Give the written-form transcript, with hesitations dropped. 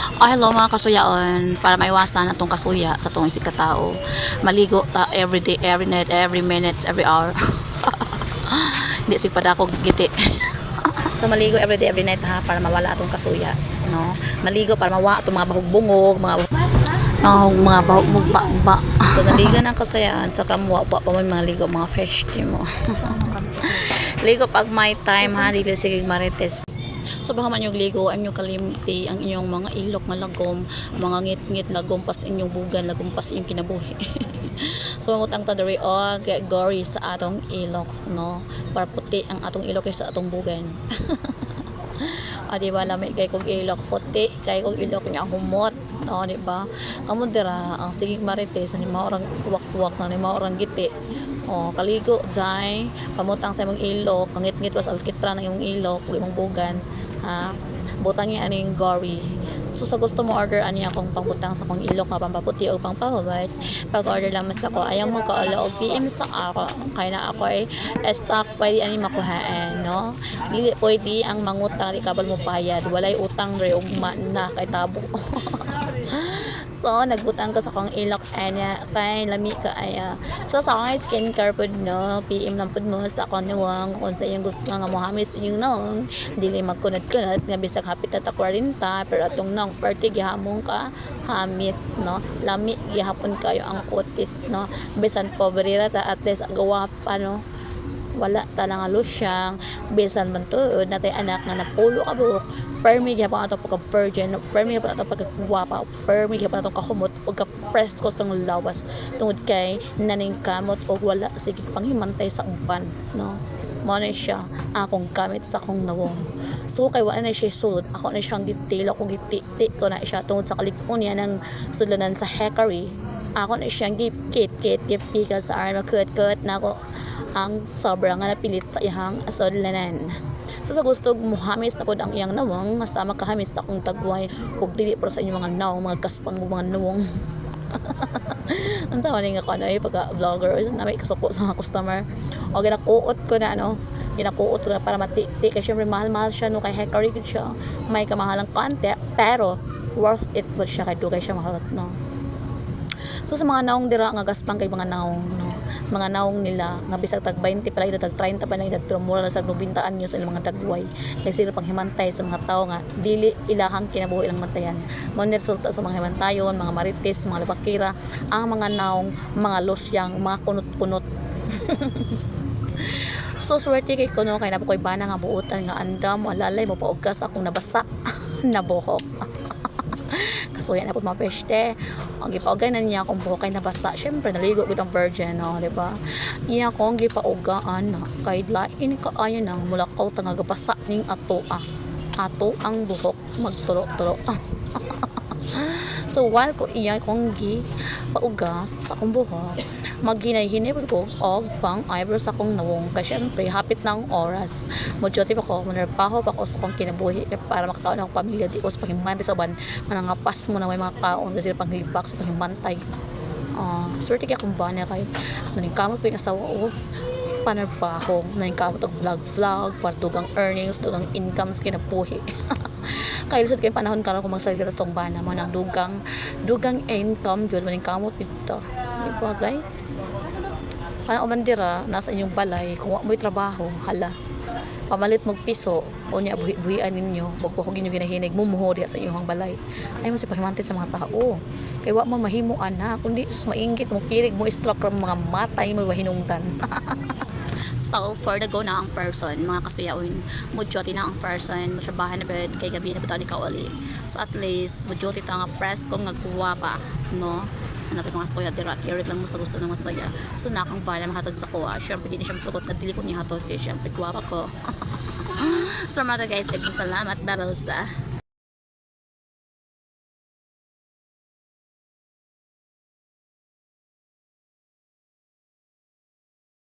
Hello mga kasuyaon, para maiwasan atong kasuya sa atong isig katao. Maligo ta every day, every night, every minute, every hour. Hindi sig padako giti. So maligo every day, every night ha, para mawala atong kasuya, no? Maligo para mawa atong mga bahog-bungog, mga bahog-mugba. So naligo ng kasayaan sa kamwa pa mo mga ligo, mga fresh mo. Ligo pag may time ha, dili sige marites. So baka man yung ligo, ang kalimti ang inyong mga ilok nga lagom, mga ngit-ngit lagom pas inyong bugan, lagom pas inyong kinabuhi. So mangutang ta diri get gory sa atong ilok, no? Para puti ang atong ilok sa atong bugan. Di ba lami kay kog ilok puti, kay kog ilok niya humot, no, di ba? Amo dira ang sigig marites ni mao orang uwak-uwak na ni mao orang giti. Kaligo dai, pamutang sa imong ilok, ngit-ngit was alkitra ng imong ilok, ug imong bugan. Butang niya aning gory. So sa gusto mo order ani akong pangbutang sa akong ilok nga pampaputi o pangpahubad, pag-order lang mas ako ayaw mo kaala og PM sa ako kay na ako ay stock pwede ani makuhaan, no? Dili pwede ang mangutang di kabal mo bayad, walay utang re ugma na kay tabo. So nagbutang ko sa akong ilok anya kay lami ka aya. So sa akong skincare pud, no, PM lang pud mo sa akong nuwang kung sa iyong gusto nga mohamis inyong nong dili magkunat-kunat nga bisag hapit ta 40 pero atong nong party gihamon ka hamis, no, lami gihapon kayo ang kutis, no, bisan pobre ra ta at least gawa pa, no, wala ta nga lusyang bisan man tuod natay anak nga napulo ka buhok permi gyapon ato pagka virgin, permi gyapon ato pagka guwapa, permi gyapon ato kahumot ug ka press ko tong lawas tungod kay naning kamot og wala sige panghimantay sa uban, no, mo na siya akong gamit sa akong nawong. So kay wala na siya sulod, ako na siyang detail ako giti ko na siya tungod sa kalig-on niya ng sudlanan sa hackery. Ako na siyang kit pika sa arm cut na ako ang sobrang nga napilit sa iyang sudlanan. So sa gusto muhamis na pod ang iyang nawong, masama kahamis sa akong tagway ug dili para sa inyong mga nawong, mga kaspang mga nawong. Ang tawa ni nga ko ay pagka vlogger na may kasuko sa mga customer o ginakuot ko na ginakuot ko na para mati-ti kasi syempre mahal siya, no, kay hackery gud siya, may kamahalang content pero worth it po siya kay dugay siya mahal, no. So sa mga naong dira nga gaspang kay mga naong, no, mga naong nila nga bisag tag 20 pala ida tag 30 pa na ida pero mura na sa 90 anyos sa mga dagway kay sila pang himantay sa mga tao nga dili ilahang kinabuhi ilang matayan. Mo ni resulta sa mga himantayon, mga marites, mga libakira, ang mga naong mga losyang, mga kunot-kunot. So swerte kay kuno kay napokoy bana nga buutan nga andam alalay mo paugas akong nabasa nabuhok. So yan na po mga peste. Ang gipaugan na niya akong buhok kay nabasa. Syempre naligo gud ang virgin, no, di ba? Iya akong gipaugaan na kay lain kaayo nang mulakaw tanga gabasa ning ato ang buhok magtulo-tulo. So while ko iya kong paugas sa akong buhok, maghinay-hinay ko og pang eyebrows akong nawong kay syempre hapit na ang oras. Mojote pa ko, manarpaho pa ko sa akong kinabuhi para makakaon ang pamilya di ko sa panghimbantay sa ban manangapas mo na may mga kaon kasi panghilibak sa panghimbantay. Swerte kay akong bana kay naning kamot ko yung asawa o panarpaho, naning kamot og vlog para dugang earnings, dugang income sa kinabuhi. Kaya lusod kayo panahon karon kung magsalita sa tong bana mo ng dugang income jud maning kamot dito, di ba guys? Paano bandira nasa inyong balay kung wa mo'y trabaho, hala pamalit mog piso o niya buhi-buhian ninyo magbuhog inyo ginahinig mumuho diya sa inyong balay ay mo si pahimantay sa mga tao kay wa mo mahimuan na kundi maingit mo kirig mo stroke mga matay mo hinungdan. So for the go na ang person, mga kasuyaon, mudjoti na ang person, matrabahan na bed, kay gabi na bitaw ni kauli. So at least, mudjoti ta nga press ko nga guwapa, no? Hanapin mga soya dira, irit lang mo sa gusto ng masaya. So na akong bala mahatod sa kuha, syempre di na siya masugot na dili ko niya hatod, kaya syempre guwapa ko. So mga guys, salamat, babals.